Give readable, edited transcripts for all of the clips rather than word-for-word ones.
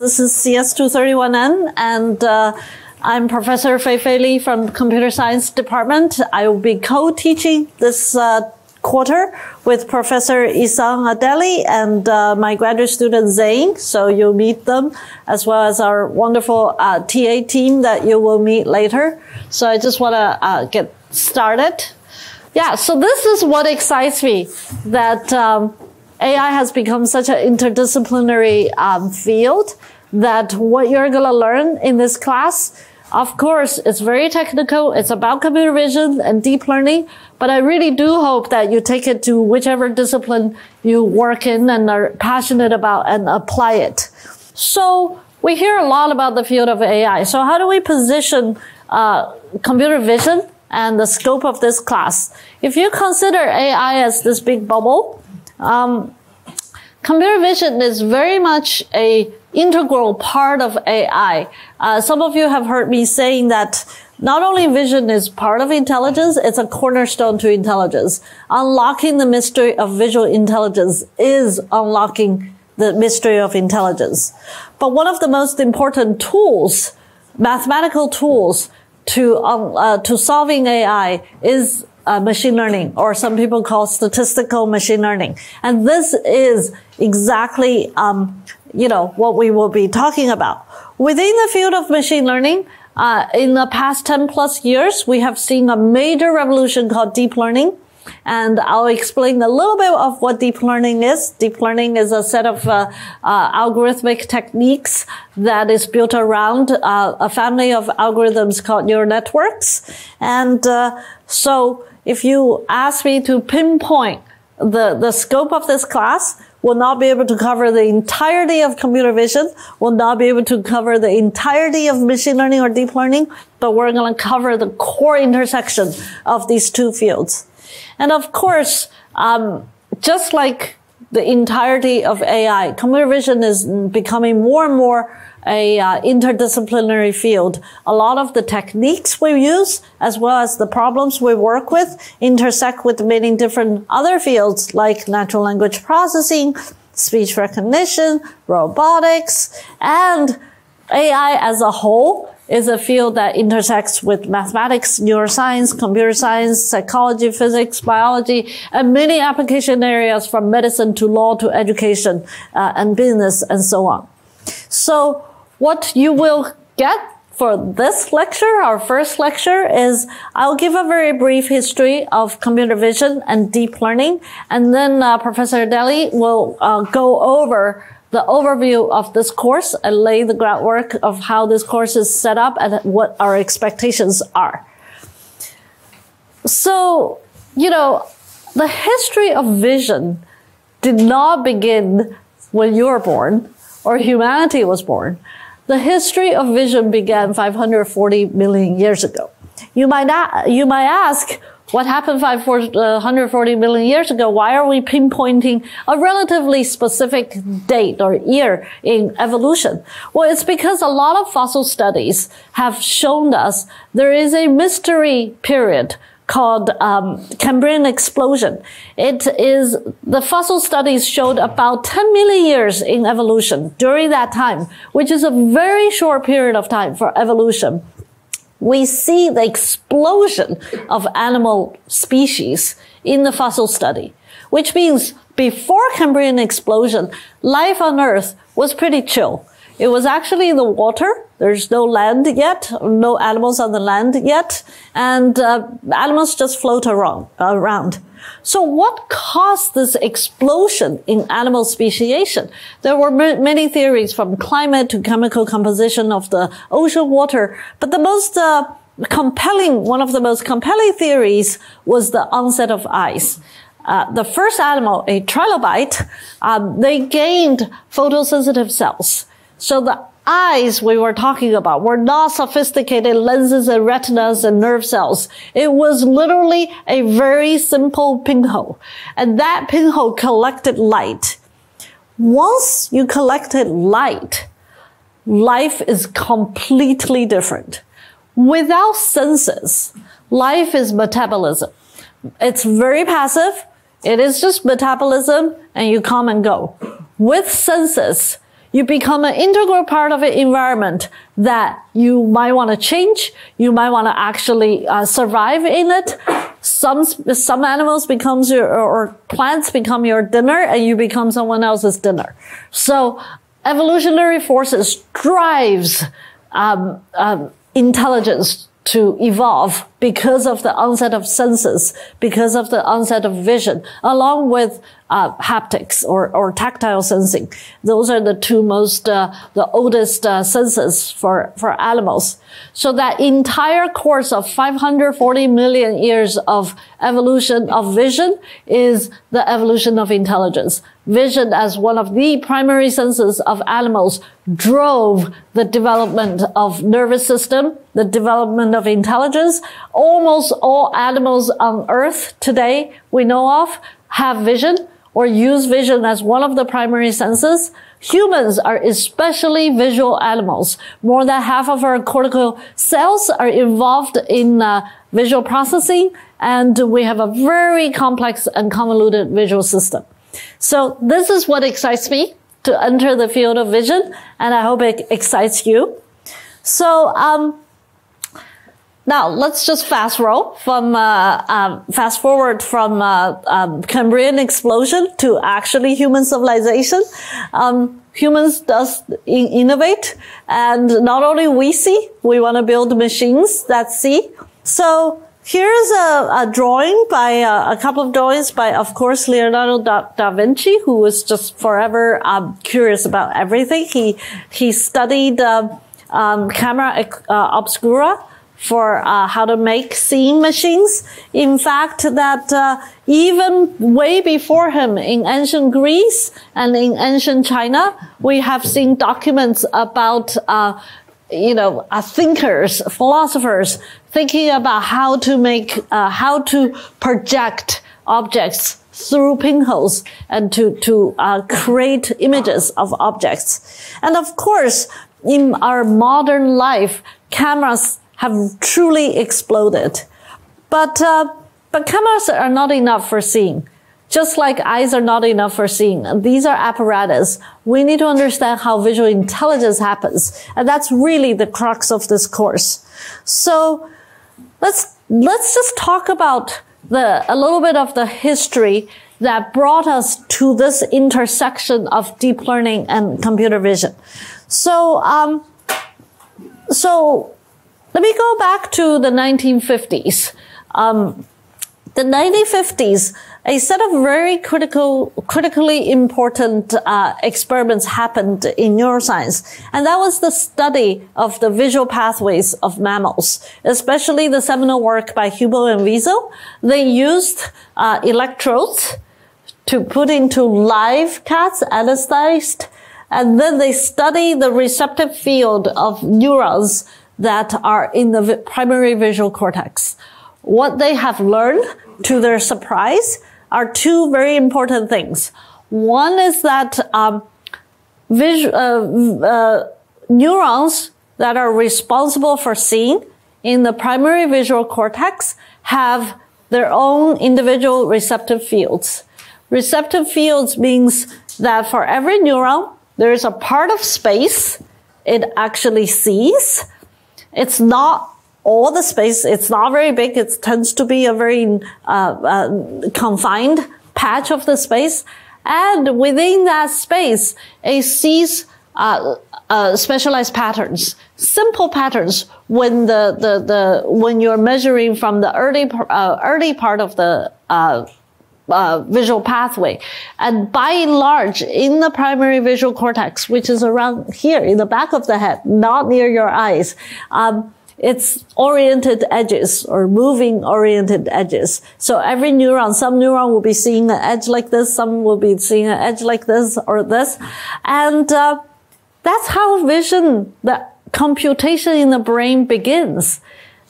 This is CS231N, and I'm Professor Fei Li from the Computer Science Department. I will be co-teaching this quarter with Professor Ihsan Adeli and my graduate student Zain. So you'll meet them, as well as our wonderful TA team that you will meet later. So I just want to get started. Yeah, so this is what excites me, that AI has become such an interdisciplinary field, that what you're going to learn in this class, of course, it's very technical. It's about computer vision and deep learning, but I really do hope that you take it to whichever discipline you work in and are passionate about and apply it. So we hear a lot about the field of AI. So how do we position computer vision and the scope of this class? If you consider AI as this big bubble, computer vision is very much an integral part of AI. Some of you have heard me saying that not only vision is part of intelligence, it's a cornerstone to intelligence. Unlocking the mystery of visual intelligence is unlocking the mystery of intelligence. But one of the most important tools, mathematical tools, to solving AI is machine learning, or some people call statistical machine learning. And this is exactly, what we will be talking about. Within the field of machine learning, in the past 10 plus years, we have seen a major revolution called deep learning. And I'll explain a little bit of what deep learning is. Deep learning is a set of algorithmic techniques that is built around a family of algorithms called neural networks. And so if you ask me to pinpoint the scope of this class, will not be able to cover the entirety of computer vision, will not be able to cover the entirety of machine learning or deep learning, but we're going to cover the core intersection of these two fields. And of course, just like the entirety of AI, computer vision is becoming more and more a interdisciplinary field. A lot of the techniques we use, as well as the problems we work with, intersect with many different other fields like natural language processing, speech recognition, robotics, and AI as a whole is a field that intersects with mathematics, neuroscience, computer science, psychology, physics, biology, and many application areas from medicine to law to education and business and so on. So what you will get for this lecture, our first lecture, is I'll give a very brief history of computer vision and deep learning, and then Professor Adeli will go over the overview of this course and lay the groundwork of how this course is set up and what our expectations are. So, the history of vision did not begin when you were born or humanity was born. The history of vision began 540 million years ago. You might ask, what happened 140 million years ago? Why are we pinpointing a relatively specific date or year in evolution? Well, it's because a lot of fossil studies have shown us there is a mystery period called Cambrian explosion. The fossil studies showed about 10 million years in evolution during that time, which is a very short period of time for evolution. We see the explosion of animal species in the fossil study, which means before Cambrian explosion, life on Earth was pretty chill. It was actually in the water. There's no land yet, no animals on the land yet, and animals just float around. So what caused this explosion in animal speciation? There were many theories, from climate to chemical composition of the ocean water, but the most one of the most compelling theories was the onset of eyes. The first animal, a trilobite, they gained photosensitive cells. So the eyes we were talking about were not sophisticated lenses and retinas and nerve cells. It was literally a very simple pinhole. And that pinhole collected light. Once you collected light, life is completely different. Without senses, life is metabolism. It's very passive. It is just metabolism, and you come and go. With senses, you become an integral part of an environment that you might want to change. You might want to actually survive in it. Some animals becomes or plants become your dinner, and you become someone else's dinner. So evolutionary forces drives intelligence to evolve because of the onset of senses, because of the onset of vision, along with haptics or tactile sensing. Those are the two most, the oldest senses for animals. So that entire course of 540 million years of evolution of vision is the evolution of intelligence. Vision as one of the primary senses of animals drove the development of nervous system, the development of intelligence. Almost all animals on Earth today we know of have vision or use vision as one of the primary senses. Humans are especially visual animals. More than half of our cortical cells are involved in visual processing, and we have a very complex and convoluted visual system. So this is what excites me to enter the field of vision, and I hope it excites you. So now let's just fast forward from Cambrian explosion to actually human civilization. Humans does innovate, and not only we see, we want to build machines that see. So here's a drawing by a couple of drawings by, of course, Leonardo da Vinci, who was just forever curious about everything. He studied camera obscura for how to make seeing machines. In fact, that even way before him in ancient Greece and in ancient China, we have seen documents about thinkers, philosophers thinking about how to make, how to project objects through pinholes and to create images of objects. And of course, in our modern life, cameras have truly exploded. But cameras are not enough for seeing. Just like eyes are not enough for seeing. These are apparatus. We need to understand how visual intelligence happens. And that's really the crux of this course. So let's just talk about a little bit of the history that brought us to this intersection of deep learning and computer vision. So let me go back to the 1950s. The 1950s, a set of very critically important experiments happened in neuroscience, and that was the study of the visual pathways of mammals, especially the seminal work by Hubel and Wiesel. They used electrodes to put into live cats, anesthetized, and then they study the receptive field of neurons that are in the primary visual cortex. What they have learned, to their surprise, are two very important things. One is that neurons that are responsible for seeing in the primary visual cortex have their own individual receptive fields. Receptive fields means that for every neuron, there is a part of space it actually sees. It's not all the space. It's not very big. It tends to be a very confined patch of the space. And within that space, it sees specialized patterns, simple patterns when when you're measuring from the early part of the visual pathway. And by and large, in the primary visual cortex, which is around here in the back of the head, not near your eyes, it's oriented edges or moving oriented edges. So every neuron, some neuron will be seeing an edge like this, some will be seeing an edge like this or this. And that's how vision, the computation in the brain begins.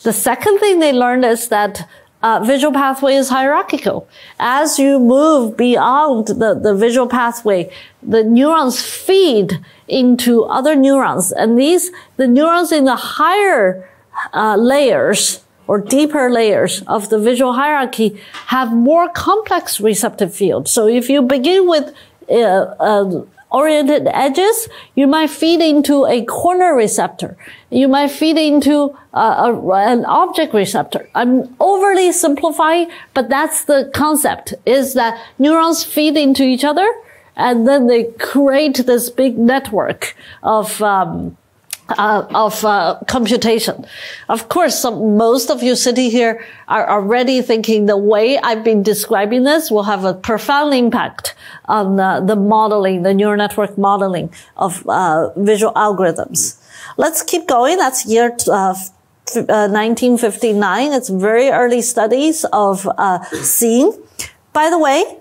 The second thing they learned is that visual pathway is hierarchical. As you move beyond the visual pathway, the neurons feed into other neurons. And the neurons in the higher layers or deeper layers of the visual hierarchy have more complex receptive fields. So if you begin with oriented edges, you might feed into a corner receptor. You might feed into an object receptor. I'm overly simplifying, but that's the concept, is that neurons feed into each other, and then they create this big network of computation. Of course, most of you sitting here are already thinking the way I've been describing this will have a profound impact on the modeling, the neural network modeling of visual algorithms. Let's keep going. That's year 1959. It's very early studies of seeing. By the way,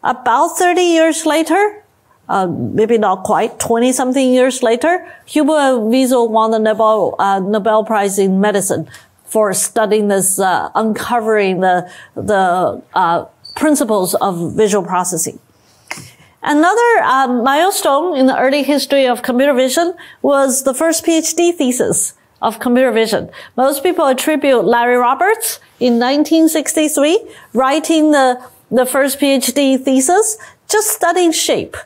about 30 years later, maybe not quite, 20-something years later, Huber and Wiesel won the Nobel Prize in Medicine for studying this, uncovering the principles of visual processing. Another milestone in the early history of computer vision was the first PhD thesis of computer vision. Most people attribute Larry Roberts in 1963 writing the first PhD thesis, just studying shape.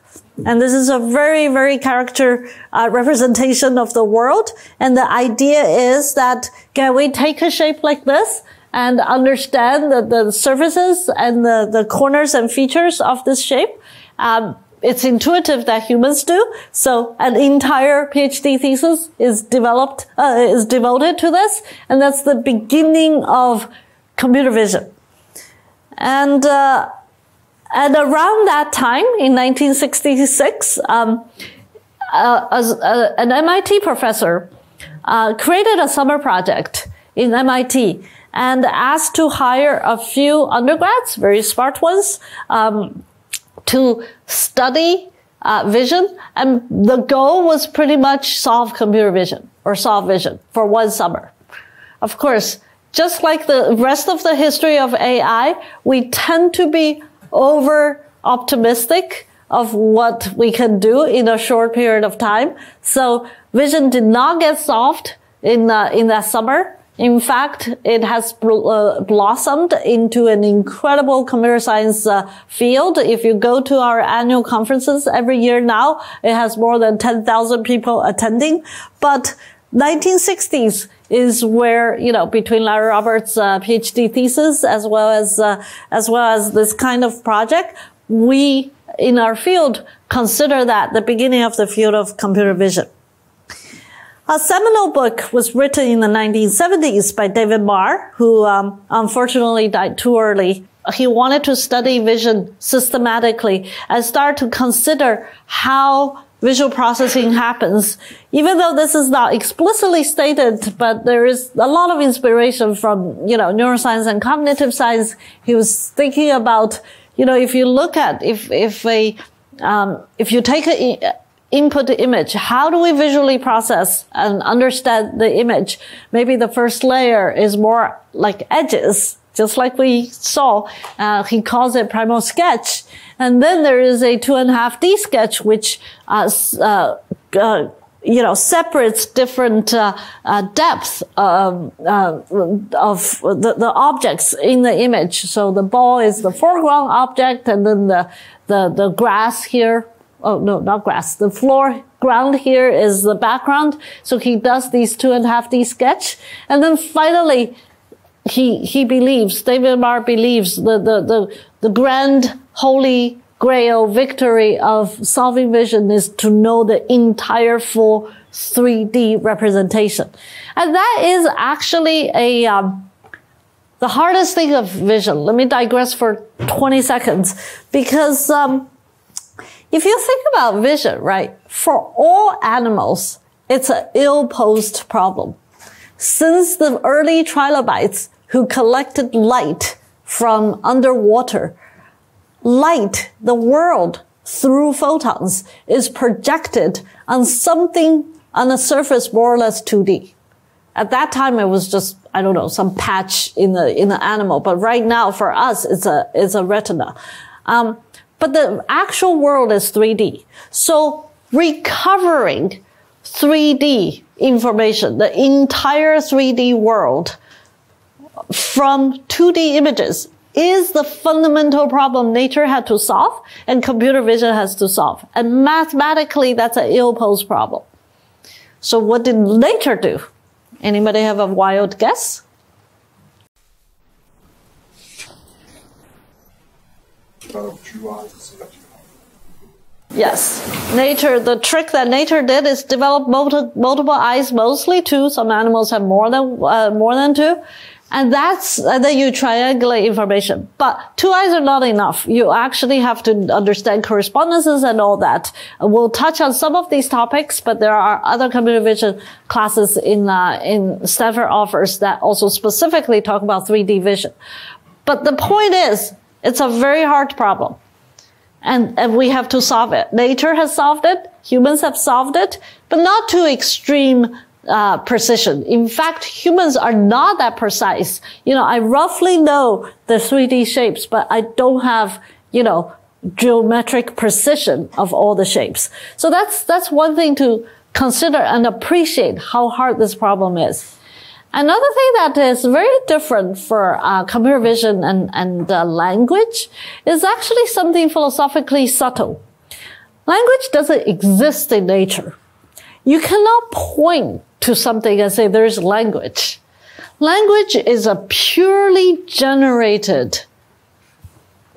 And this is a very, very character representation of the world. And the idea is that can we take a shape like this and understand the surfaces and the corners and features of this shape? It's intuitive that humans do. So an entire PhD thesis is devoted to this. And that's the beginning of computer vision. And around that time, in 1966, an MIT professor created a summer project in MIT and asked to hire a few undergrads, very smart ones, to study vision. And the goal was pretty much solve computer vision or solve vision for one summer. Of course, just like the rest of the history of AI, we tend to be over optimistic of what we can do in a short period of time. So vision did not get solved in that summer. In fact, it has blossomed into an incredible computer science field. If you go to our annual conferences every year now, it has more than 10,000 people attending. But 1960s is where, between Larry Roberts' PhD thesis as well as this kind of project, we in our field consider that the beginning of the field of computer vision. A seminal book was written in the 1970s by David Marr, who unfortunately died too early. He wanted to study vision systematically and start to consider how visual processing happens. Even though this is not explicitly stated, but there is a lot of inspiration from, neuroscience and cognitive science. He was thinking about, if you look at, if you take an input image, how do we visually process and understand the image? Maybe the first layer is more like edges, just like we saw. He calls it primal sketch. And then there is a 2.5D sketch, which, separates different, depth, of the objects in the image. So the ball is the foreground object, and then the grass here. Oh, no, not grass. The foreground here is the background. So he does these 2.5D sketch. And then finally, he believes, David Marr believes the grand holy grail victory of solving vision is to know the entire full 3D representation. And that is actually the hardest thing of vision. Let me digress for 20 seconds because, if you think about vision, right, for all animals, it's an ill-posed problem. Since the early trilobites who collected light from underwater, light, the world, through photons, is projected on something on a surface more or less 2D. At that time, it was just, some patch in the animal. But right now, for us, it's a retina. But the actual world is 3D. So recovering 3D information, the entire 3D world from 2D images is the fundamental problem nature had to solve and computer vision has to solve. And mathematically, that's an ill-posed problem. So what did nature do? Anybody have a wild guess? True eyes. Yes. The trick that nature did is develop multiple eyes, mostly two. Some animals have more than two. And then you triangulate information. But two eyes are not enough. You actually have to understand correspondences and all that. We'll touch on some of these topics, but there are other computer vision classes in Stanford offers that also specifically talk about 3D vision. But the point is, it's a very hard problem. And we have to solve it. Nature has solved it. Humans have solved it, but not to extreme precision. In fact, humans are not that precise. I roughly know the 3D shapes, but I don't have, geometric precision of all the shapes. So that's one thing to consider and appreciate how hard this problem is. Another thing that is very different for computer vision and language is actually something philosophically subtle. Language doesn't exist in nature. You cannot point to something and say there's language. Language is a purely generated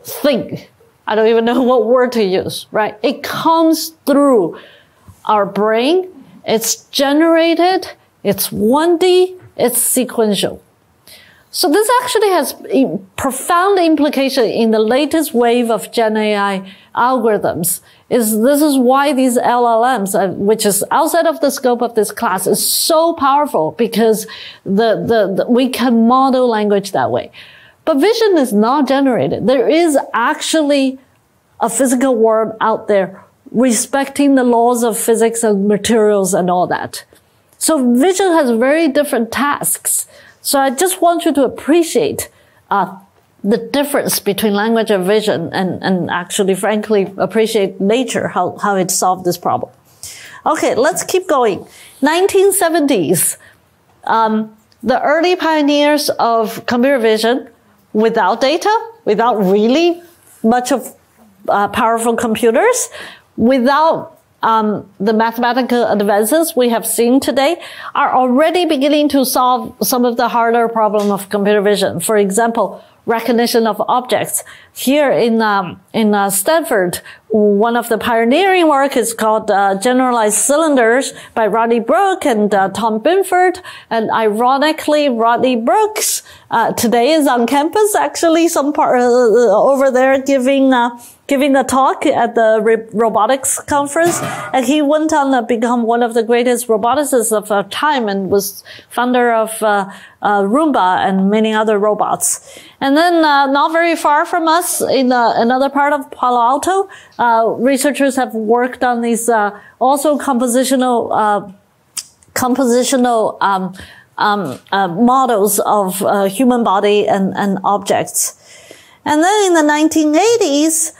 thing. I don't even know what word to use, right? It comes through our brain. It's generated. It's 1D. It's sequential. So this actually has profound implication in the latest wave of Gen AI algorithms. This is why these LLMs, which is outside of the scope of this class, is so powerful because we can model language that way. But vision is not generated. There is actually a physical world out there respecting the laws of physics and materials and all that. So vision has very different tasks. So I just want you to appreciate the difference between language and vision and actually, frankly, appreciate nature, how it solved this problem. Okay, let's keep going. 1970s, the early pioneers of computer vision without data, without really much of powerful computers, without the mathematical advances we have seen today, are already beginning to solve some of the harder problems of computer vision. For example, recognition of objects. Here in Stanford, one of the pioneering work is called Generalized Cylinders by Rodney Brooke and Tom Binford. And ironically, Rodney Brooks today is on campus, actually, some part over there giving a talk at the robotics conference. And he went on to become one of the greatest roboticists of our time and was founder of Roomba and many other robots. And then not very far from us in another part of Palo Alto, researchers have worked on these also compositional models of human body and objects. And then in the 1980s,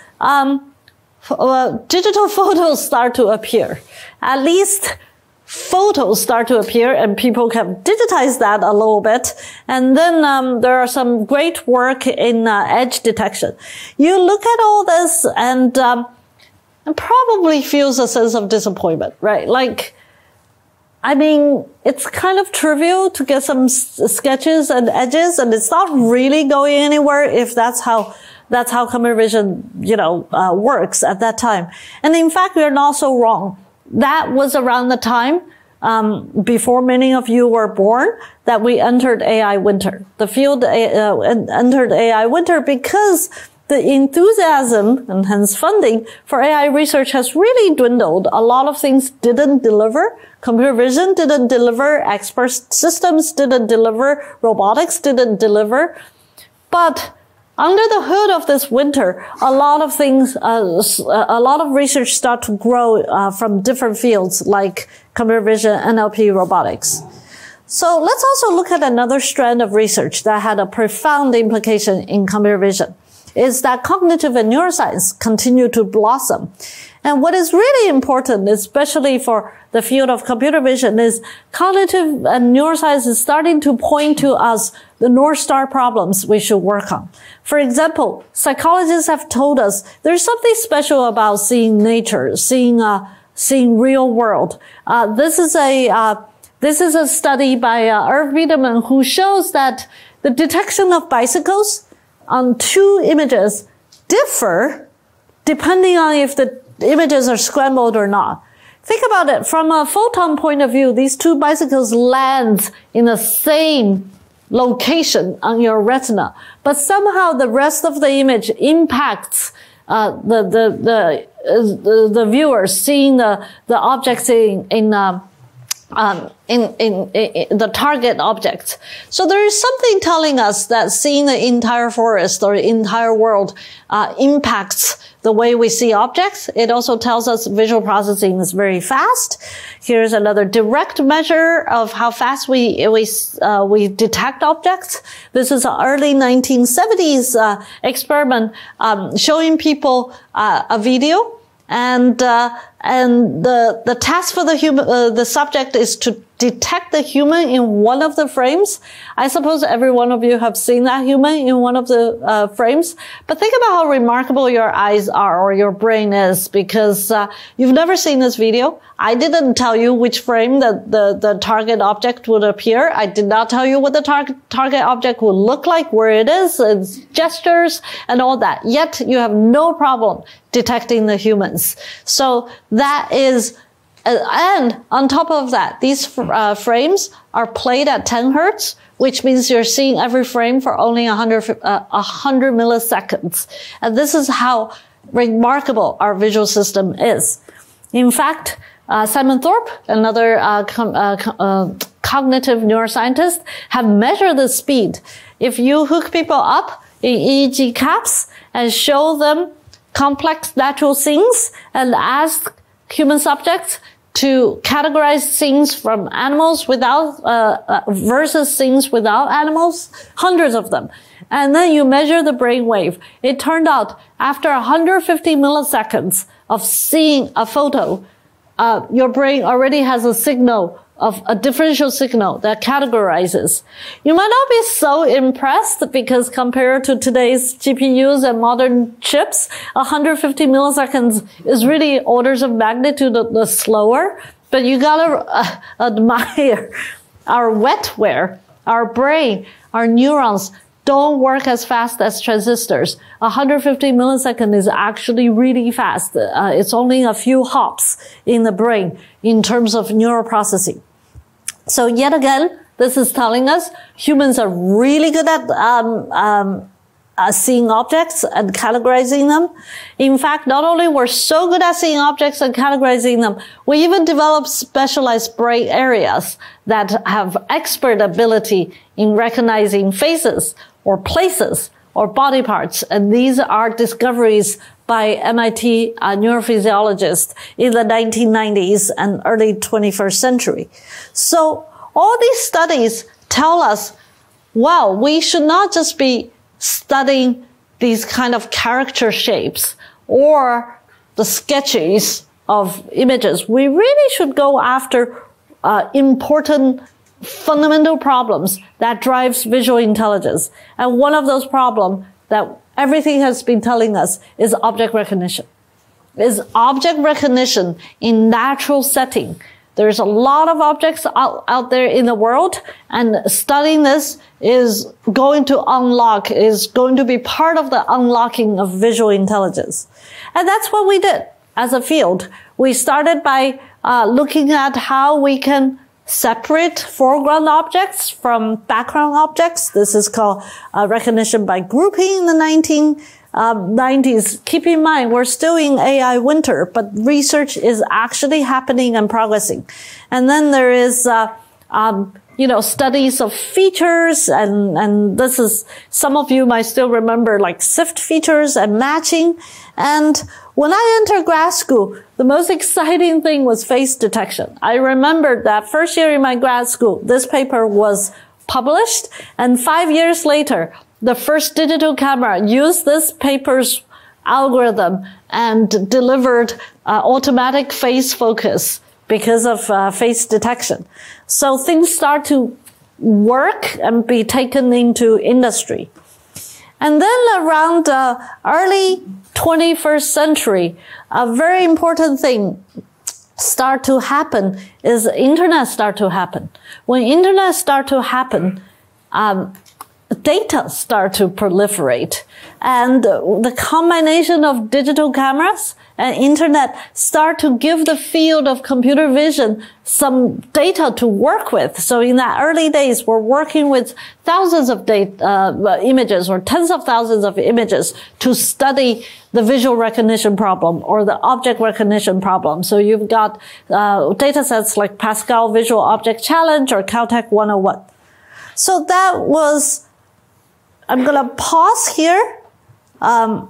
digital photos start to appear. At least photos start to appear, and people can digitize that a little bit. And then there are some great work in edge detection. You look at all this and probably feels a sense of disappointment, right? Like, I mean, it's kind of trivial to get some sketches and edges, and it's not really going anywhere if that's how computer vision, works at that time. And in fact, we're not so wrong. That was around the time, before many of you were born, that we entered AI winter. The field entered AI winter because the enthusiasm and hence funding for AI research has really dwindled. A lot of things didn't deliver. Computer vision didn't deliver. Expert systems didn't deliver. Robotics didn't deliver. But under the hood of this winter, a lot of things, a lot of research start to grow from different fields like computer vision, NLP, robotics. So let's also look at another strand of research that had a profound implication in computer vision. Is that cognitive and neuroscience continue to blossom. And what is really important, especially for the field of computer vision, is cognitive and neuroscience is starting to point to us the North Star problems we should work on. For example, psychologists have told us there's something special about seeing nature, seeing real world. This is a study by Irv Biederman, who shows that the detection of bicycles on two images differ depending on if the images are scrambled or not. Think about it. From a photon point of view, these two bicycles land in the same location on your retina, but somehow the rest of the image impacts the viewer seeing the objects in the target object. So there is something telling us that seeing the entire forest or the entire world impacts the way we see objects. It also tells us visual processing is very fast. Here's another direct measure of how fast we detect objects. This is an early 1970s experiment showing people a video. And the task for the subject is to detect the human in one of the frames. I suppose every one of you have seen that human in one of the frames. But think about how remarkable your eyes are or your brain is, because you've never seen this video. I didn't tell you which frame the target object would appear. I did not tell you what the target object would look like, where it is, its gestures, and all that. Yet you have no problem detecting the humans. So that is, and on top of that, these frames are played at 10 hertz, which means you're seeing every frame for only 100 milliseconds. And this is how remarkable our visual system is. In fact, Simon Thorpe, another cognitive neuroscientist, have measured the speed. If you hook people up in EEG caps and show them complex natural scenes and ask human subjects to categorize scenes from animals without versus scenes without animals, hundreds of them. And then you measure the brain wave. It turned out after 150 milliseconds of seeing a photo, your brain already has a signal of a differential signal that categorizes. You might not be so impressed because compared to today's GPUs and modern chips, 150 milliseconds is really orders of magnitude slower, but you gotta admire our wetware, our brain, our neurons don't work as fast as transistors. 150 milliseconds is actually really fast. It's only a few hops in the brain in terms of neural processing. So yet again, this is telling us humans are really good at seeing objects and categorizing them. In fact, not only we're so good at seeing objects and categorizing them, we even develop specialized brain areas that have expert ability in recognizing faces or places or body parts. And these are discoveries by MIT neurophysiologists in the 1990s and early 21st century. So all these studies tell us, wow, we should not just be studying these kind of character shapes or the sketches of images. We really should go after important fundamental problems that drives visual intelligence. And one of those problems that everything has been telling us is object recognition. Is object recognition in natural setting. There's a lot of objects out there in the world, and studying this is going to be part of the unlocking of visual intelligence. And that's what we did as a field. We started by looking at how we can separate foreground objects from background objects. This is called recognition by grouping in the 1990s. Keep in mind, we're still in AI winter, but research is actually happening and progressing. And then there is, studies of features, and this is, some of you might still remember like SIFT features and matching. And when I entered grad school, the most exciting thing was face detection. I remember that first year in my grad school, this paper was published, and 5 years later, the first digital camera used this paper's algorithm and delivered automatic face focus because of face detection. So things start to work and be taken into industry. And then around early 21st century, a very important thing start to happen is internet start to happen. When internet start to happen, data start to proliferate, and the combination of digital cameras and internet start to give the field of computer vision some data to work with. So in the early days, we're working with thousands of images or tens of thousands of images to study the visual recognition problem or the object recognition problem. So you've got data sets like Pascal Visual Object Challenge or Caltech 101. So that was, I'm going to pause here, and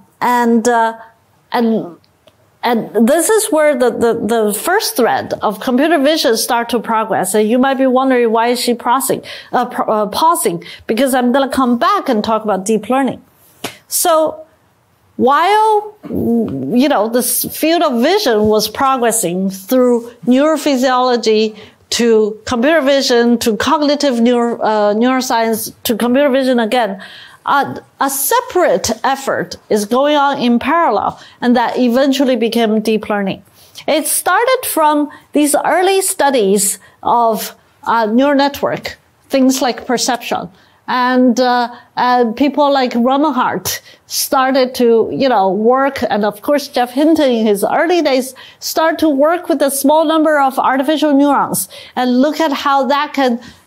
this is where the first thread of computer vision start to progress. And you might be wondering, why is she pausing? Because I'm going to come back and talk about deep learning. So while, this field of vision was progressing through neurophysiology to computer vision to cognitive neuroscience to computer vision again, a separate effort is going on in parallel, and that eventually became deep learning. It started from these early studies of neural network, things like perception. And people like Raman started to, work. And of course, Geoff Hinton in his early days started to work with a small number of artificial neurons and look at how that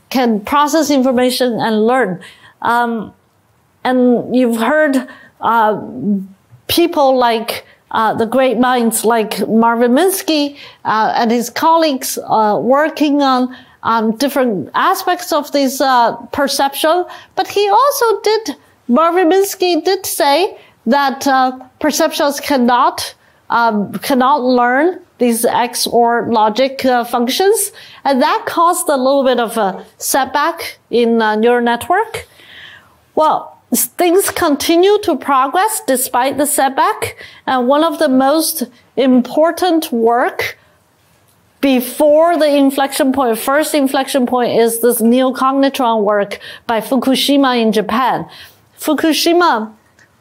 can process information and learn. And you've heard people like the great minds like Marvin Minsky and his colleagues working on different aspects of this perception. But he also Marvin Minsky did say that perceptions cannot learn these XOR logic functions, and that caused a little bit of a setback in neural network. Well, things continue to progress despite the setback, and one of the most important work before the first inflection point is this neocognitron work by Fukushima in Japan. Fukushima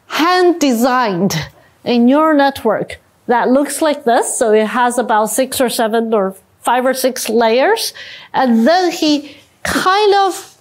hand-designed a neural network that looks like this. So it has about 6 or 7 or 5 or 6 layers. And then he kind of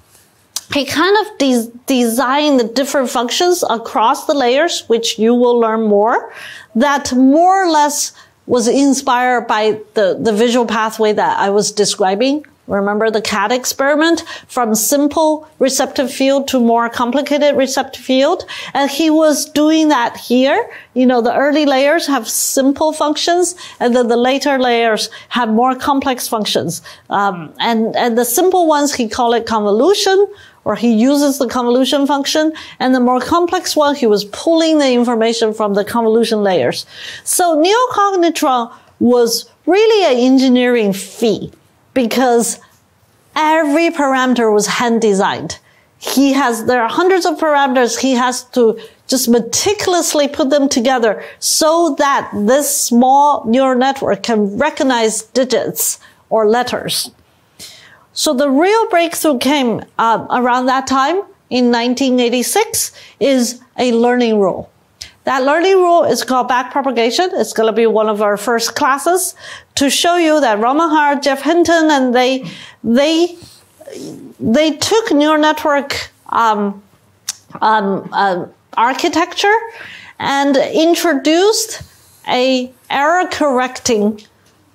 designed the different functions across the layers, which you will learn more, that more or less was inspired by the visual pathway that I was describing. Remember the cat experiment, from simple receptive field to more complicated receptive field? And he was doing that here. The early layers have simple functions, and then the later layers have more complex functions. And the simple ones, he called it convolution, or he uses the convolution function, and the more complex one, he was pulling the information from the convolution layers. So neocognitron was really an engineering feat, because every parameter was hand-designed. There are hundreds of parameters. He has to just meticulously put them together so that this small neural network can recognize digits or letters. So the real breakthrough came around that time in 1986 is a learning rule. That learning rule is called backpropagation. It's going to be one of our first classes to show you that Raman Hart, Geoff Hinton, and they took neural network architecture and introduced a error correcting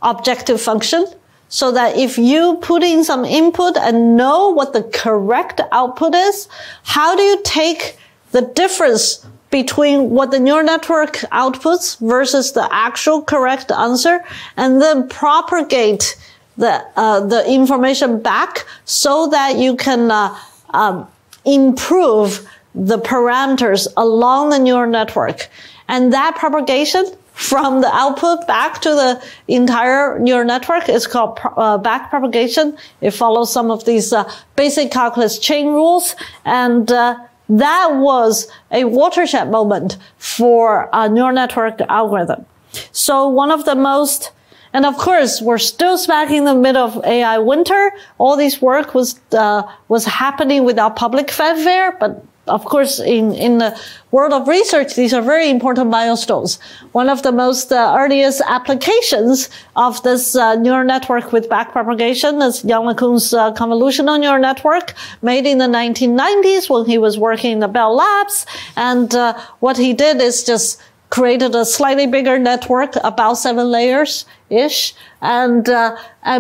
objective function, so that if you put in some input and know what the correct output is, how do you take the difference between what the neural network outputs versus the actual correct answer, and then propagate the information back so that you can improve the parameters along the neural network. And that propagation from the output back to the entire neural network is called backpropagation. It follows some of these basic calculus chain rules, and that was a watershed moment for a neural network algorithm. So one of the most, and of course, we're still smack in the middle of AI winter. All this work was happening without public fanfare, but of course, in the world of research, these are very important milestones. One of the most earliest applications of this neural network with backpropagation is Yann LeCun's convolutional neural network, made in the 1990s when he was working in the Bell Labs. And what he did is just created a slightly bigger network, about 7 layers-ish, and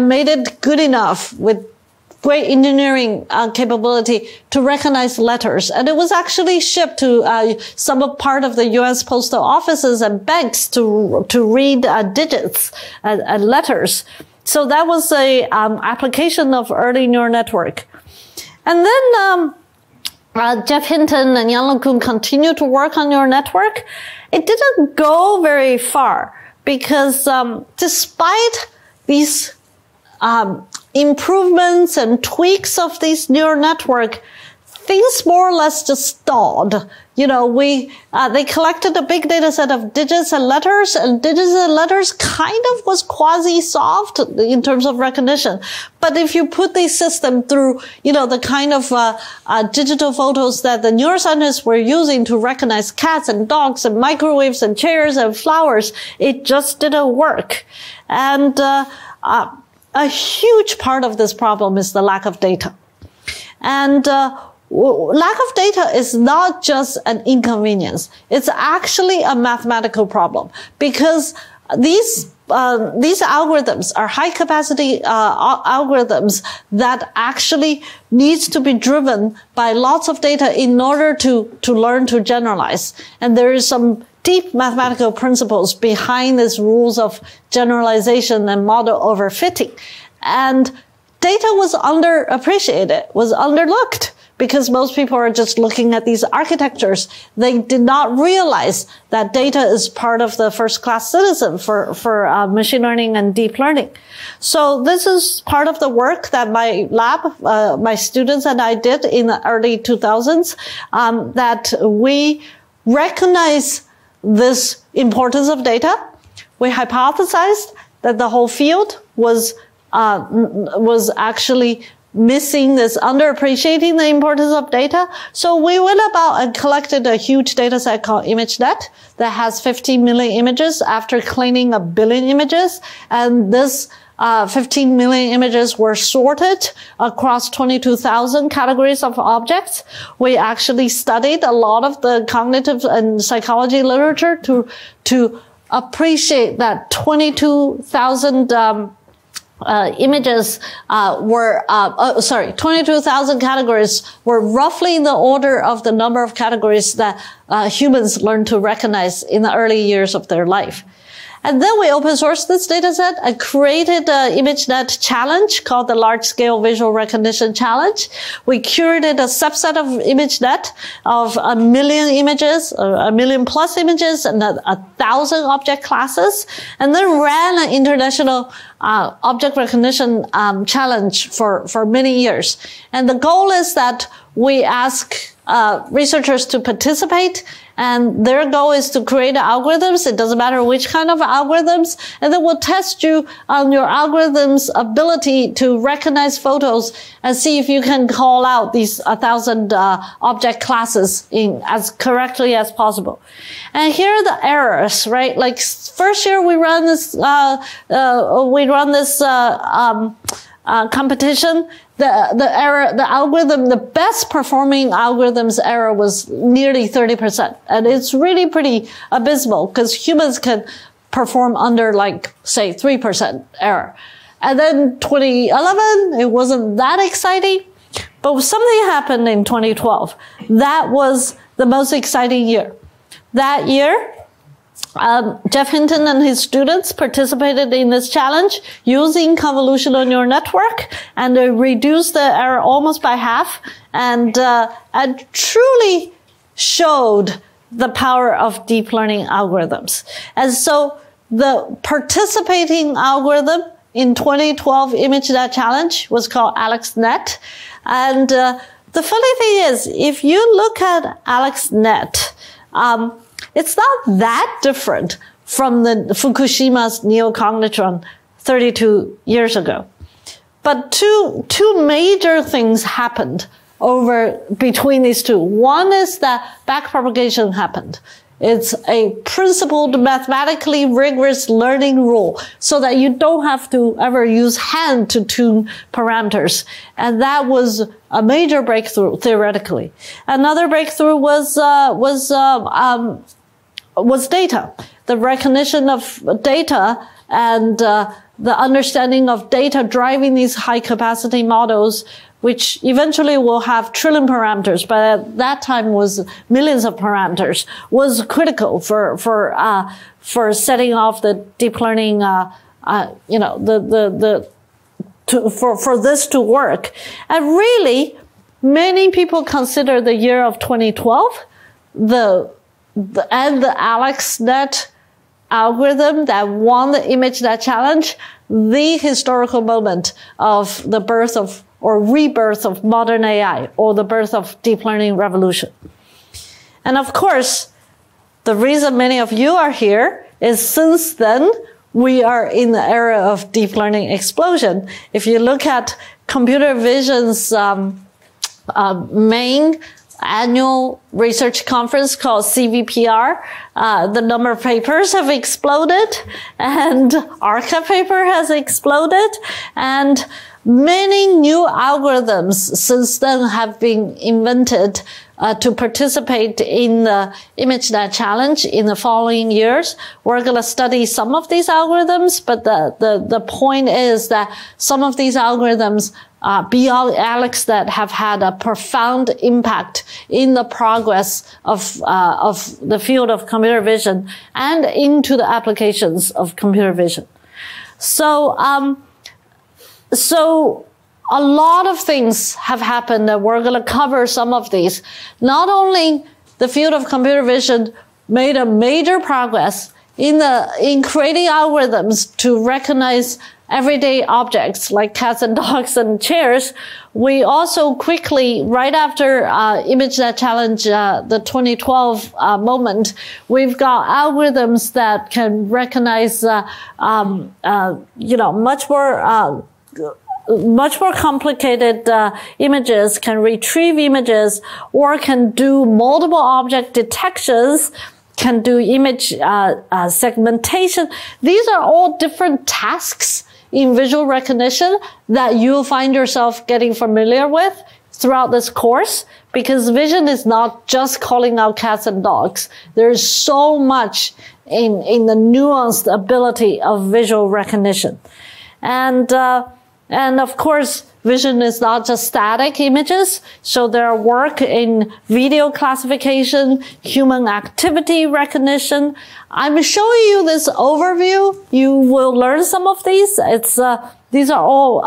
made it good enough with great engineering capability to recognize letters. And it was actually shipped to some part of the U.S. postal offices and banks to read digits and letters. So that was a application of early neural network. And then Geoff Hinton and Yann LeCun continued to work on neural network. It didn't go very far because despite these improvements and tweaks of this neural network, things more or less just stalled. You know, they collected a big data set of digits and letters, and digits and letters kind of was quasi-solved in terms of recognition. But if you put the system through, you know, the kind of digital photos that the neuroscientists were using to recognize cats and dogs and microwaves and chairs and flowers, it just didn't work. And a huge part of this problem is the lack of data. And lack of data is not just an inconvenience. It's actually a mathematical problem because these algorithms are high capacity algorithms that actually needs to be driven by lots of data in order to learn to generalize. And there is some deep mathematical principles behind these rules of generalization and model overfitting. And data was underappreciated, was underlooked, because most people are just looking at these architectures. They did not realize that data is part of the first-class citizen for machine learning and deep learning. So this is part of the work that my lab, my students and I did in the early 2000s, that we recognize this importance of data. We hypothesized that the whole field was actually missing this, underappreciating the importance of data. So we went about and collected a huge data set called ImageNet that has 15 million images after cleaning 1 billion images. And this 15 million images were sorted across 22,000 categories of objects. We actually studied a lot of the cognitive and psychology literature to appreciate that 22,000 images 22,000 categories were roughly in the order of the number of categories that humans learn to recognize in the early years of their life. And then we open sourced this data set and created an ImageNet challenge called the Large Scale Visual Recognition Challenge. We curated a subset of ImageNet of 1 million images, 1 million plus images, and 1,000 object classes, and then ran an international object recognition challenge for many years. And the goal is that we ask researchers to participate, and their goal is to create algorithms. It doesn't matter which kind of algorithms, and then we'll test you on your algorithm's ability to recognize photos and see if you can call out these 1,000 object classes as correctly as possible. And here are the errors, right? Like first year we run this competition. The algorithm, the best performing algorithm's error was nearly 30%. And it's really pretty abysmal because humans can perform under say 3% error. And then 2011, it wasn't that exciting, but something happened in 2012. That was the most exciting year. That year, Geoff Hinton and his students participated in this challenge using convolutional neural network, and they reduced the error almost by half, and truly showed the power of deep learning algorithms. And so the participating algorithm in 2012 ImageNet challenge was called AlexNet, and the funny thing is, if you look at AlexNet, it's not that different from the Fukushima's neocognitron 32 years ago. But two major things happened between these two. One is that backpropagation happened. It's a principled, mathematically rigorous learning rule so that you don't have to ever use hand to tune parameters. And that was a major breakthrough, theoretically. Another breakthrough was data. The recognition of data and the understanding of data driving these high-capacity models, which eventually will have trillion parameters, but at that time was millions of parameters, was critical for setting off the deep learning, for this to work. And really, many people consider the year of 2012 the AlexNet algorithm that won the ImageNet challenge, the historical moment of the birth of or rebirth of modern AI, or the birth of deep learning revolution. And of course, the reason many of you are here is since then, we are in the era of deep learning explosion. If you look at computer vision's main annual research conference called CVPR, the number of papers have exploded, and ARCA paper has exploded, and many new algorithms since then have been invented to participate in the ImageNet challenge in the following years. We're going to study some of these algorithms, but the point is that some of these algorithms beyond AlexNet have had a profound impact in the progress of the field of computer vision and into the applications of computer vision. So a lot of things have happened, and we're going to cover some of these. Not only the field of computer vision made a major progress in creating algorithms to recognize everyday objects like cats and dogs and chairs, we also quickly, right after ImageNet challenge, the 2012 moment, we've got algorithms that can recognize much more complicated images, can retrieve images, or can do multiple object detections, can do image segmentation. These are all different tasks in visual recognition that you'll find yourself getting familiar with throughout this course, because vision is not just calling out cats and dogs. There's so much in the nuanced ability of visual recognition. And of course, vision is not just static images. So there are work in video classification, human activity recognition. I'm showing you this overview. You will learn some of these. These are all,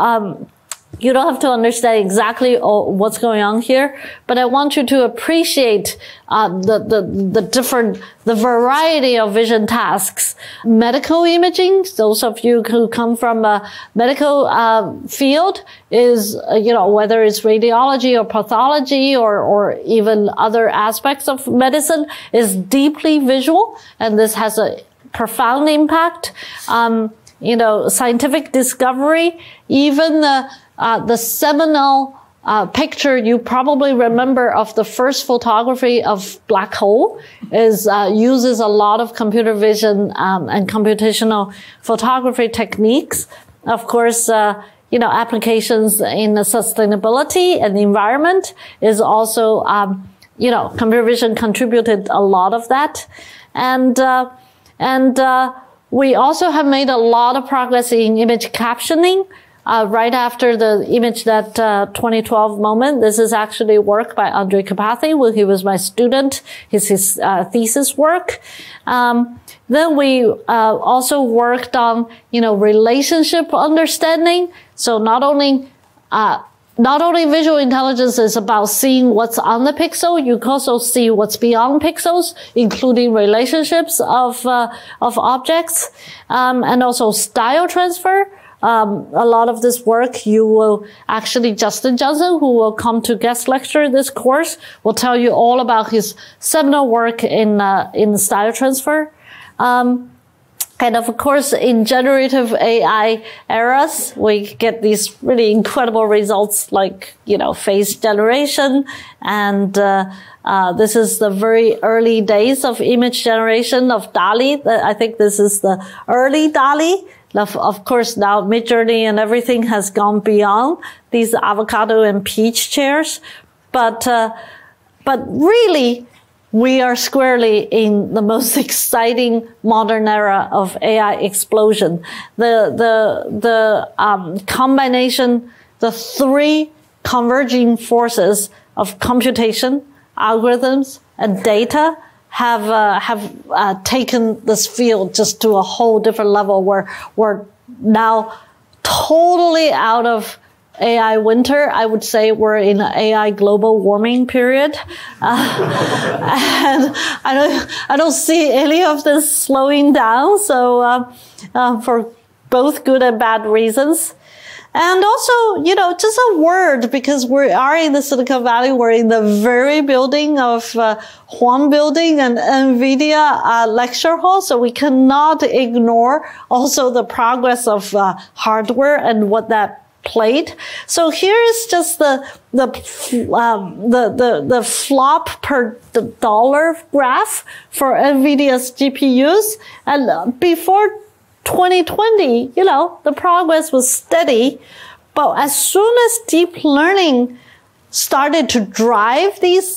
you don't have to understand exactly what's going on here, but I want you to appreciate the variety of vision tasks. Medical imaging, those of you who come from a medical field, is whether it's radiology or pathology or even other aspects of medicine, is deeply visual, and this has a profound impact. Scientific discovery, even the seminal picture you probably remember of the first photography of black hole uses a lot of computer vision and computational photography techniques. Of course, applications in sustainability and the environment is also, computer vision contributed a lot of that. And we also have made a lot of progress in image captioning. Right after the ImageNet 2012 moment, this is actually work by Andrej Karpathy when he was my student, his thesis work. Then we also worked on, relationship understanding. So not only visual intelligence is about seeing what's on the pixel, you can also see what's beyond pixels, including relationships of objects, and also style transfer. a lot of this work, you will actually, Justin Johnson, who will come to guest lecture this course, will tell you all about his seminal work in style transfer. And of course, in generative AI eras, we get these really incredible results like, face generation. And this is the very early days of image generation of DALL-E. I think this is the early DALL-E. Of course, now Midjourney and everything has gone beyond these avocado and peach chairs. But really, we are squarely in the most exciting modern era of AI explosion. The combination, the three converging forces of computation, algorithms, and data have taken this field just to a whole different level where we're now totally out of AI winter. I would say we're in an AI global warming period. And I don't see any of this slowing down. So, for both good and bad reasons. And also, just a word, because we are in the Silicon Valley, we're in the very building of Huang Building and NVIDIA lecture hall, so we cannot ignore also the progress of hardware and what that played. So here is just the flop per dollar graph for NVIDIA's GPUs. And before 2020, the progress was steady. But as soon as deep learning started to drive these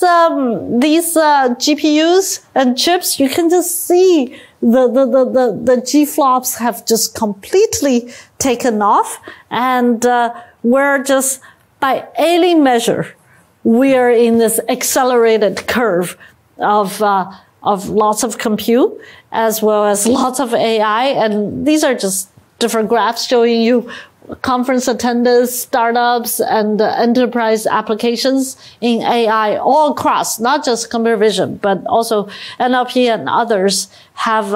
GPUs and chips, you can just see the G-flops have just completely taken off. And we're just, by any measure, we are in this accelerated curve of lots of compute as well as lots of AI. And these are just different graphs showing you conference attendance, startups, and enterprise applications in AI all across, not just computer vision, but also NLP and others have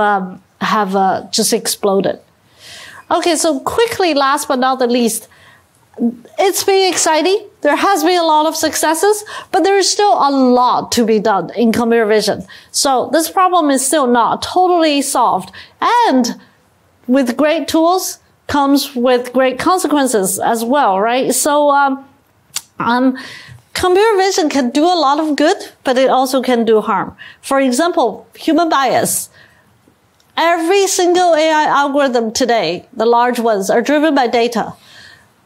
just exploded. Okay, so quickly, last but not the least, it's been exciting. There has been a lot of successes, but there is still a lot to be done in computer vision. So this problem is still not totally solved. And with great tools comes with great consequences as well, right? So, computer vision can do a lot of good, but it also can do harm. For example, human bias. Every single AI algorithm today, the large ones, are driven by data.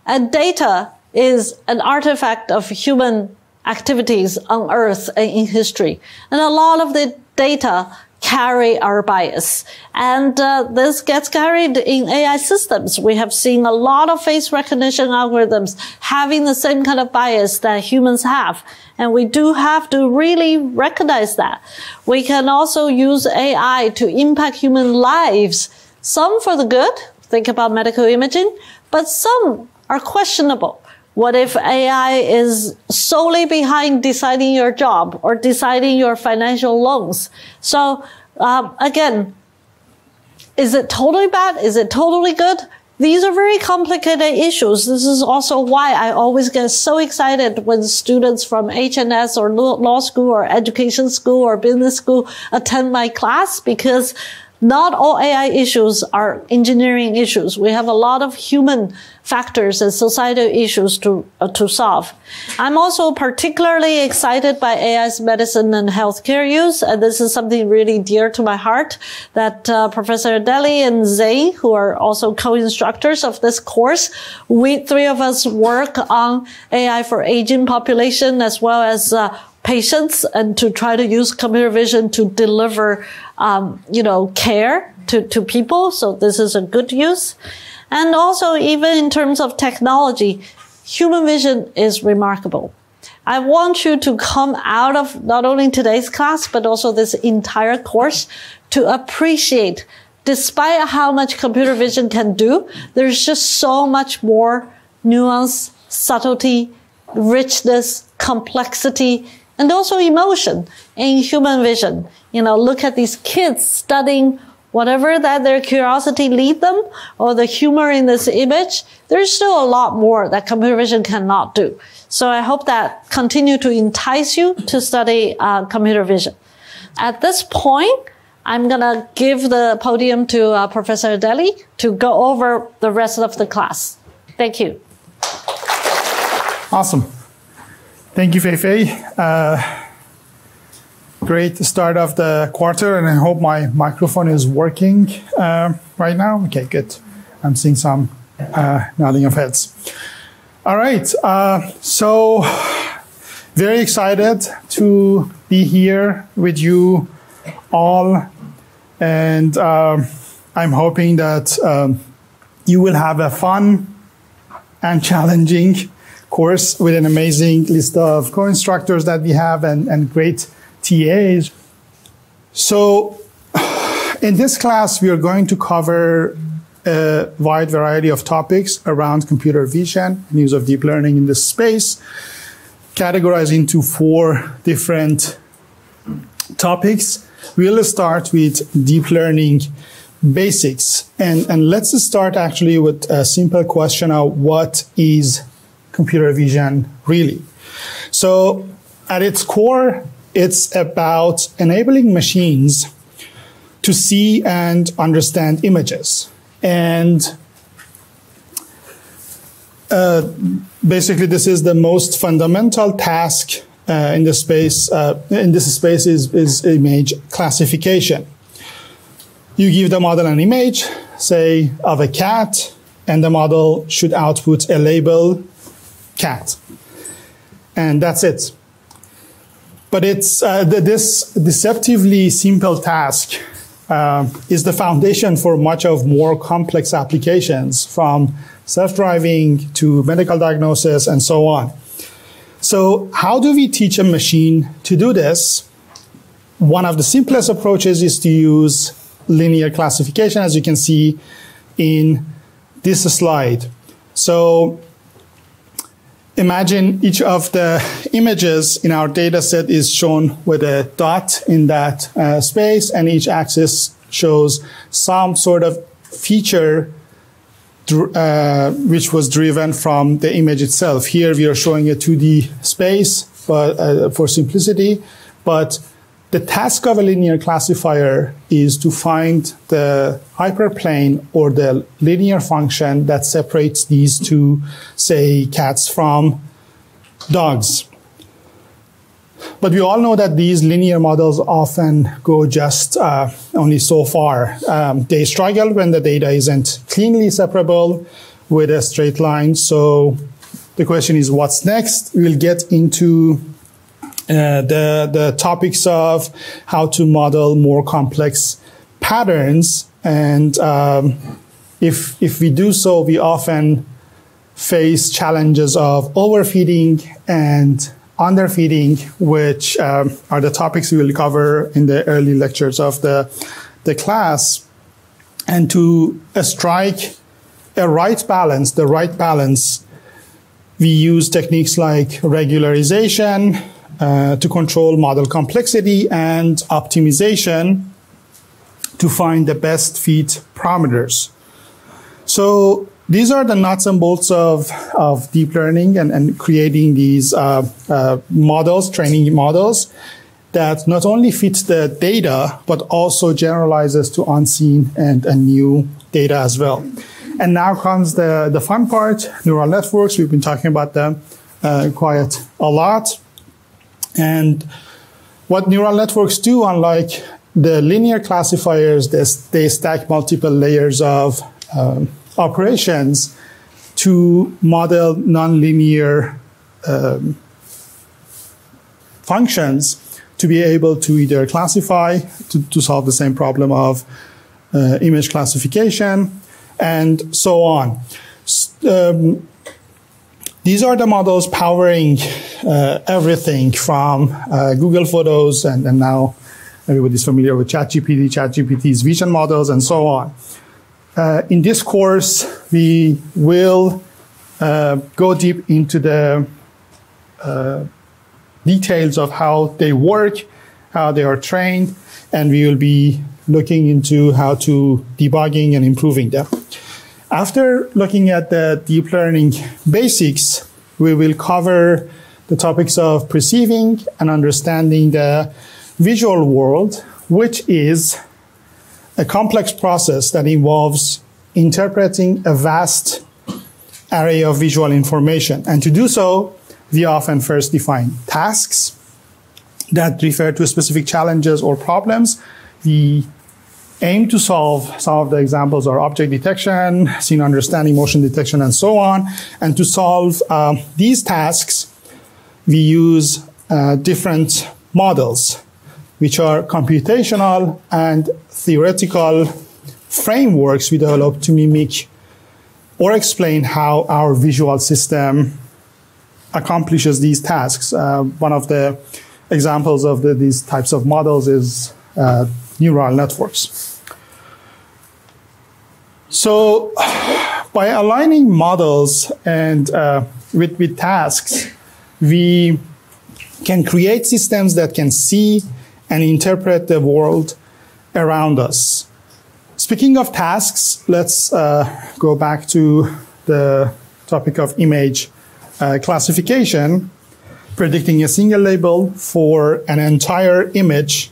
And data is an artifact of human activities on Earth and in history. And a lot of the data carry our bias. And this gets carried in AI systems. We have seen a lot of face recognition algorithms having the same kind of bias that humans have. And we do have to really recognize that. We can also use AI to impact human lives, some for the good, think about medical imaging, but some are questionable. What if AI is solely behind deciding your job or deciding your financial loans? So, again, is it totally bad? Is it totally good? These are very complicated issues. This is also why I always get so excited when students from HNS or law school or education school or business school attend my class, because not all AI issues are engineering issues. We have a lot of human factors and societal issues to solve. I'm also particularly excited by AI's medicine and healthcare use, and this is something really dear to my heart that Professor Deli and Zane, who are also co-instructors of this course, we three of us work on AI for aging population as well as patients, and to try to use computer vision to deliver care to people. So this is a good use. And also, even in terms of technology, human vision is remarkable. I want you to come out of not only today's class, but also this entire course to appreciate, despite how much computer vision can do, there's just so much more nuance, subtlety, richness, complexity, and also emotion in human vision. Look at these kids studying whatever that their curiosity lead them, or the humor in this image, there's still a lot more that computer vision cannot do. So I hope that continue to entice you to study computer vision. At this point, I'm going to give the podium to Professor Adeli to go over the rest of the class. Thank you. Awesome. Thank you, Fei-Fei. Great start of the quarter, and I hope my microphone is working right now. Okay, good. I'm seeing some nodding of heads. All right. So very excited to be here with you all, and I'm hoping that you will have a fun and challenging course with an amazing list of co-instructors that we have and great TAs. So in this class, we are going to cover a wide variety of topics around computer vision and use of deep learning in this space, categorized into 4 different topics. We'll start with deep learning basics. And let's start actually with a simple question of what is computer vision really? So at its core, it's about enabling machines to see and understand images. And basically, this is the most fundamental task in this space. Is image classification. You give the model an image, say, of a cat, and the model should output a label, cat. And that's it. But it's this deceptively simple task is the foundation for much of more complex applications, from self-driving to medical diagnosis and so on. So how do we teach a machine to do this? One of the simplest approaches is to use linear classification, as you can see in this slide. So imagine each of the images in our data set is shown with a dot in that space, and each axis shows some sort of feature which was driven from the image itself. Here we are showing a 2D space but, for simplicity, but the task of a linear classifier is to find the hyperplane or the linear function that separates these two, say, cats from dogs. But we all know that these linear models often go just only so far. They struggle when the data isn't cleanly separable with a straight line. So the question is, what's next? We'll get into the topics of how to model more complex patterns. And if we do so, we often face challenges of overfitting and underfitting, which are the topics we will cover in the early lectures of the class. And to strike the right balance, we use techniques like regularization to control model complexity and optimization to find the best fit parameters. So these are the nuts and bolts of deep learning and creating these models, training models that not only fit the data, but also generalizes to unseen and new data as well. And now comes the fun part, neural networks. We've been talking about them quite a lot. And what neural networks do, unlike the linear classifiers, they stack multiple layers of operations to model nonlinear functions to be able to either classify, to solve the same problem of image classification, and so on. These are the models powering everything from Google Photos, and now everybody's familiar with ChatGPT, ChatGPT's vision models, and so on. In this course, we will go deep into the details of how they work, how they are trained, and we will be looking into how to debugging and improving them. After looking at the deep learning basics, we will cover the topics of perceiving and understanding the visual world, which is a complex process that involves interpreting a vast array of visual information. And to do so, we often first define tasks that refer to specific challenges or problems. We aim to solve. Some of the examples are object detection, scene understanding, motion detection, and so on. And to solve these tasks, we use different models, which are computational and theoretical frameworks we develop to mimic or explain how our visual system accomplishes these tasks. One of the examples of these types of models is neural networks. So by aligning models and with tasks, we can create systems that can see and interpret the world around us. Speaking of tasks, let's go back to the topic of image classification, predicting a single label for an entire image.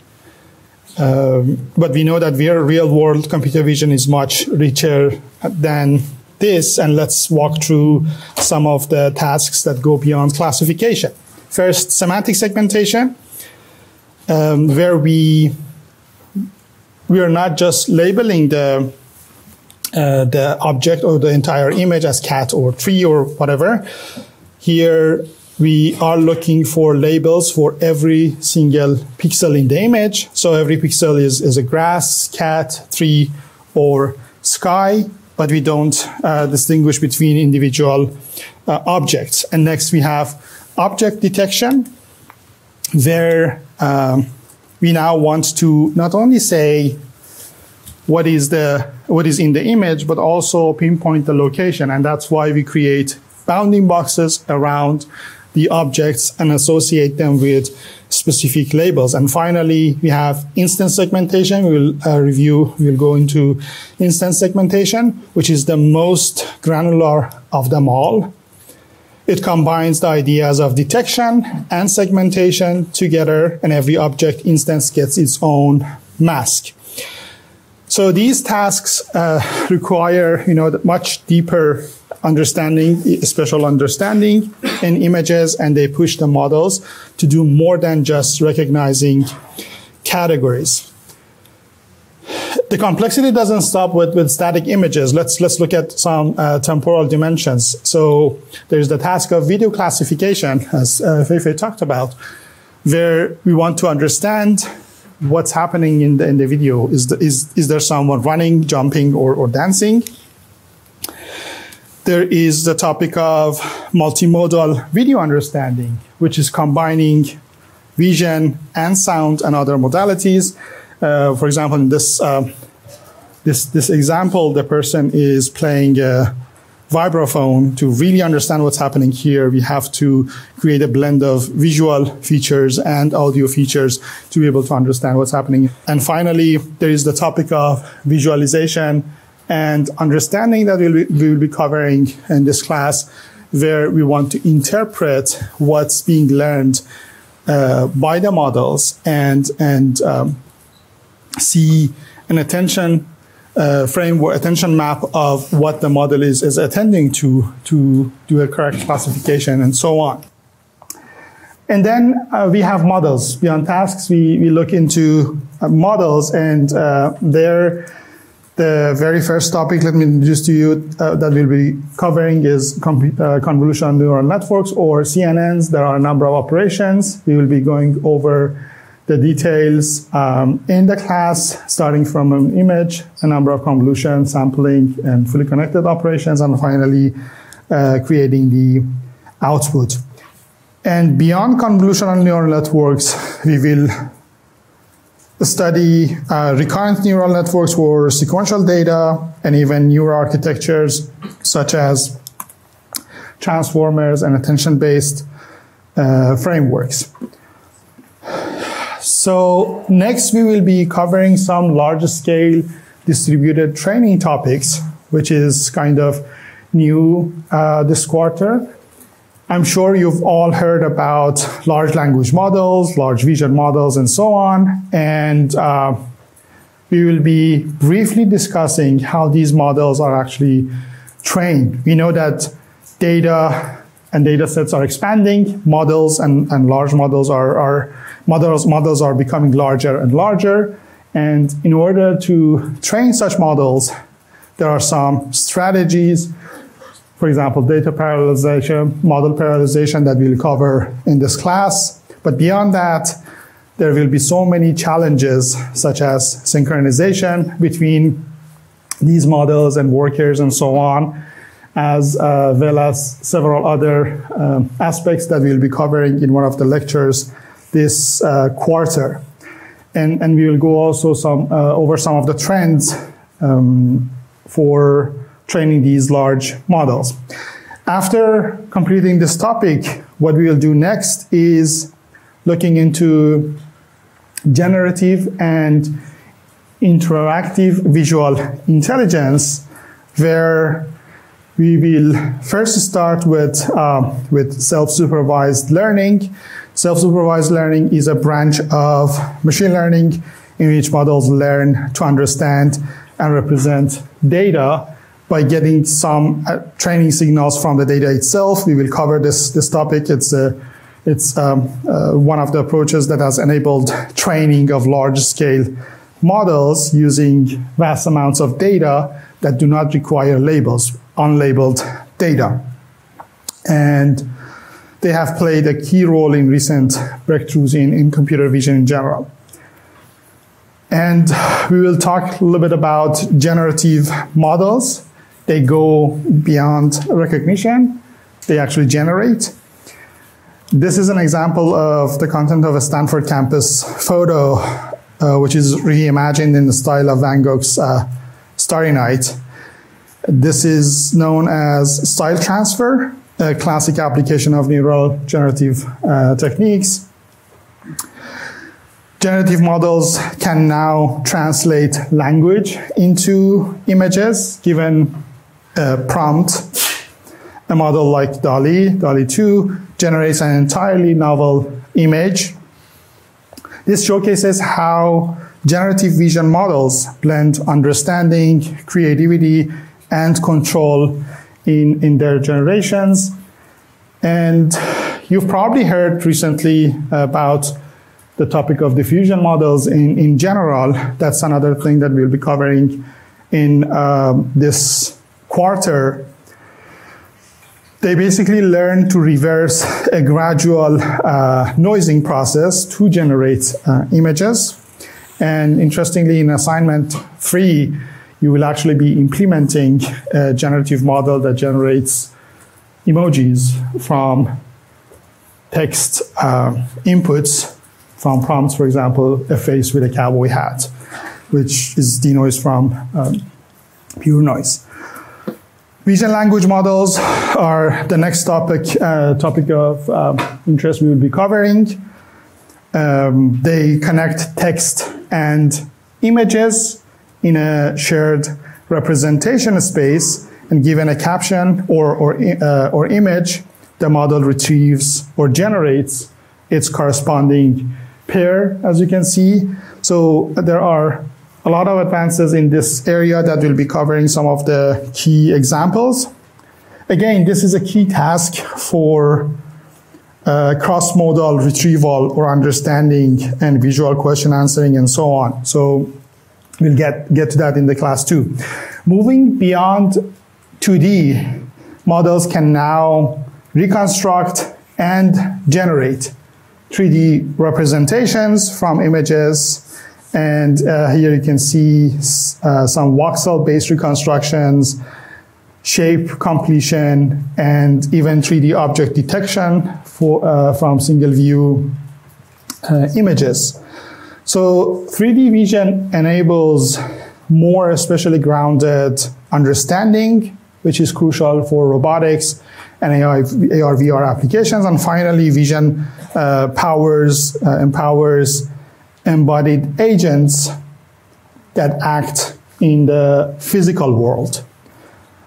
But we know that real-world computer vision is much richer than this, and let's walk through some of the tasks that go beyond classification. First, semantic segmentation, where we are not just labeling the object or the entire image as cat or tree or whatever. Here, we are looking for labels for every single pixel in the image. So every pixel is a grass, cat, tree, or sky, but we don't distinguish between individual objects. And next we have object detection, where we now want to not only say what is in the image, but also pinpoint the location. And that's why we create bounding boxes around the objects and associate them with specific labels. And finally, we have instance segmentation. We'll go into instance segmentation, which is the most granular of them all. It combines the ideas of detection and segmentation together, and every object instance gets its own mask. So these tasks require, much deeper understanding, special understanding in images, and they push the models to do more than just recognizing categories. The complexity doesn't stop with static images. Let's look at some temporal dimensions. So there's the task of video classification, as Feifei talked about, where we want to understand what's happening in the video. Is there someone running, jumping, or dancing? There is the topic of multimodal video understanding, which is combining vision and sound and other modalities. For example, in this example, the person is playing a vibraphone. To really understand what's happening here, we have to create a blend of visual features and audio features to be able to understand what's happening. And finally, there is the topic of visualization and understanding that we will be covering in this class, where we want to interpret what's being learned by the models and see an attention framework, attention map of what the model is attending to do a correct classification and so on. And then we have models. Beyond tasks, we look into models, and the very first topic, let me introduce to you, that we'll be covering is convolutional neural networks, or CNNs. There are a number of operations. We will be going over the details in the class, starting from an image, a number of convolution, sampling, and fully connected operations, and finally creating the output. And beyond convolutional neural networks, we will study recurrent neural networks for sequential data, and even neural architectures such as transformers and attention-based frameworks. So next we will be covering some large-scale distributed training topics, which is kind of new this quarter. I'm sure you've all heard about large language models, large vision models, and so on. And we will be briefly discussing how these models are actually trained. We know that data and data sets are expanding. Models and large models models are becoming larger and larger. And in order to train such models, there are some strategies. For example, data parallelization, model parallelization that we'll cover in this class. But beyond that, there will be so many challenges, such as synchronization between these models and workers and so on, as well as several other aspects that we'll be covering in one of the lectures this quarter. And we will go also over some of the trends for training these large models. After completing this topic, what we will do next is looking into generative and interactive visual intelligence, where we will first start with self-supervised learning. Self-supervised learning is a branch of machine learning in which models learn to understand and represent data by getting some training signals from the data itself. We will cover this topic. It's one of the approaches that has enabled training of large-scale models using vast amounts of data that do not require labels, unlabeled data. And they have played a key role in recent breakthroughs in computer vision in general. And we will talk a little bit about generative models. They go beyond recognition. They actually generate. This is an example of the content of a Stanford campus photo, which is reimagined in the style of Van Gogh's Starry Night. This is known as style transfer, a classic application of neural generative techniques. Generative models can now translate language into images given a prompt. A model like DALL-E 2, generates an entirely novel image. This showcases how generative vision models blend understanding, creativity, and control in their generations. And you've probably heard recently about the topic of diffusion models in general. That's another thing that we'll be covering in this quarter. They basically learn to reverse a gradual noising process to generate images. And interestingly, in assignment 3, you will actually be implementing a generative model that generates emojis from text inputs from prompts, for example, a face with a cowboy hat, which is denoised from pure noise. Vision language models are the next topic of interest we will be covering. They connect text and images in a shared representation space, and given a caption or image, the model retrieves or generates its corresponding pair, as you can see. So there are a lot of advances in this area that we'll be covering some of the key examples. Again, this is a key task for cross-modal retrieval or understanding and visual question answering and so on. So we'll get to that in the class too. Moving beyond 2D, models can now reconstruct and generate 3D representations from images. And here you can see some voxel-based reconstructions, shape completion, and even 3D object detection from single-view images. So 3D vision enables more especially grounded understanding, which is crucial for robotics and AR/VR applications. And finally, vision empowers embodied agents that act in the physical world.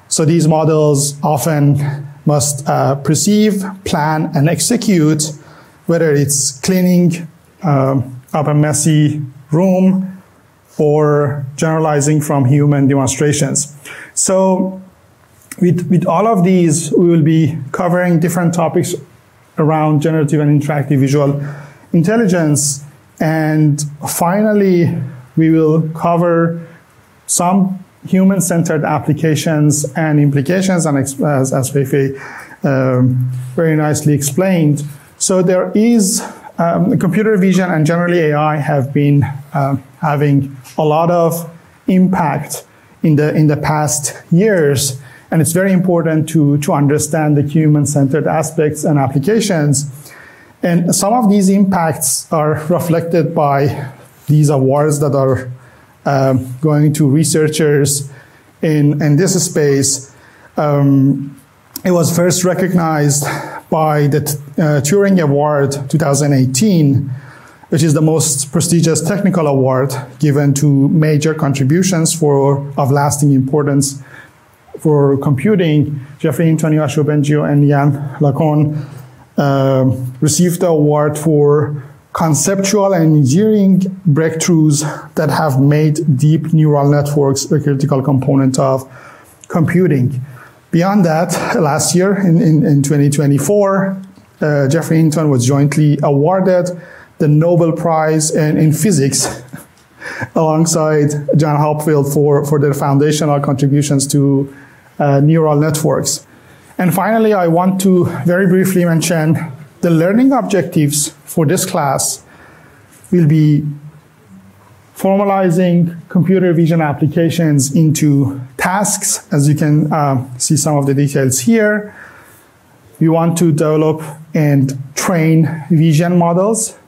So these models often must perceive, plan, and execute, whether it's cleaning up a messy room or generalizing from human demonstrations. So with all of these, we will be covering different topics around generative and interactive visual intelligence. And finally, we will cover some human-centered applications and implications, and as Feifei very nicely explained. So there is computer vision and generally AI have been having a lot of impact in the past years, and it's very important to understand the human-centered aspects and applications. And some of these impacts are reflected by these awards that are going to researchers in this space. It was first recognized by the Turing Award 2018, which is the most prestigious technical award given to major contributions of lasting importance for computing. Geoffrey Hinton, Yoshua Bengio, and Yann LeCun received the award for conceptual and engineering breakthroughs that have made deep neural networks a critical component of computing. Beyond that, last year in 2024, Geoffrey Hinton was jointly awarded the Nobel Prize in Physics alongside John Hopfield for their foundational contributions to neural networks. And finally, I want to very briefly mention the learning objectives for this class will be formalizing computer vision applications into tasks, as you can see some of the details here. We want to develop and train vision models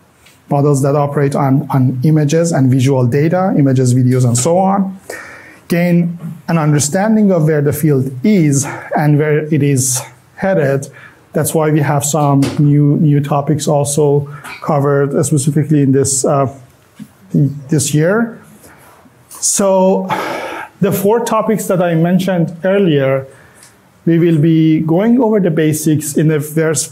that operate on images and visual data, images, videos, and so on. Gain an understanding of where the field is and where it is headed. That's why we have some new topics also covered specifically in this year. So the 4 topics that I mentioned earlier, we will be going over the basics in the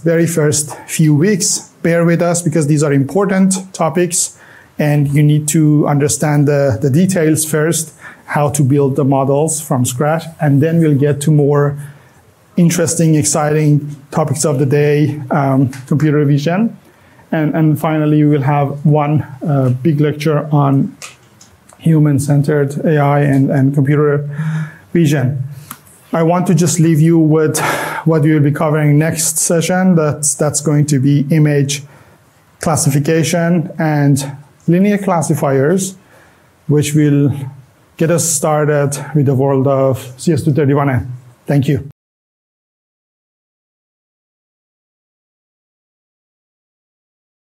very first few weeks. Bear with us because these are important topics and you need to understand the details first, how to build the models from scratch, and then we'll get to more interesting, exciting topics of the day, computer vision. And finally, we will have one big lecture on human-centered AI and computer vision. I want to just leave you with what we will be covering next session. That's going to be image classification and linear classifiers, which will get us started with the world of CS231N. Thank you.